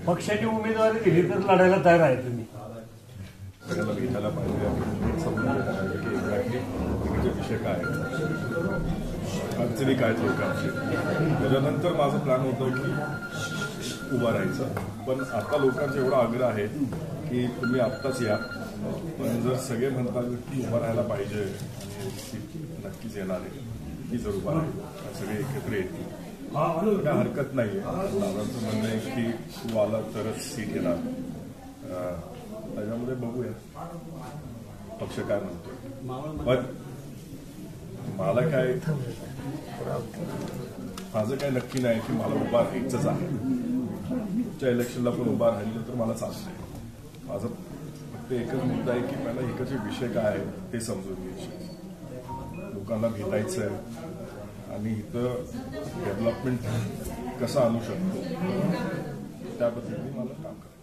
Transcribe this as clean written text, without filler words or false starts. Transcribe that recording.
पक्षाची उमेदवारी दिली तर लढायला तयार आहे तुम्ही? सगळ्याला भेटायला पाहिजे, समजून घ्यायला पाहिजे की एक्झॅक्टली विषय काय आहे, अडचणी काय लोकांची. त्याच्यानंतर माझं प्लॅन होतं की उभा राहायचं. पण आता लोकांचा एवढा आग्रह आहे की तुम्ही आत्ताच या. पण जर सगळे म्हणतात की उभा राहायला पाहिजे आणि सीट नक्कीच येणार आहे, की जर उभा राहिलो सगळे एकत्र येतील काय हरकत नाहीये. दादांचं म्हणणं आहे की तू आला तरच सीट येणार. त्याच्यामध्ये बघूया पक्ष काय म्हणतो. पण मला काय माझं काय नक्की नाही की मला उभा राहायचंच आहे. पुढच्या इलेक्शनला पण उभा राहिलं तर मला चालतंय. माझं फक्त एकच मुद्दा आहे की मला इकडचे विषय काय आहेत ते समजून घ्यायचे, लोकांना भेटायचं आहे आणि इथं डेव्हलपमेंट कसं आणू शकतो त्या पद्धतीने मला काम करायचं.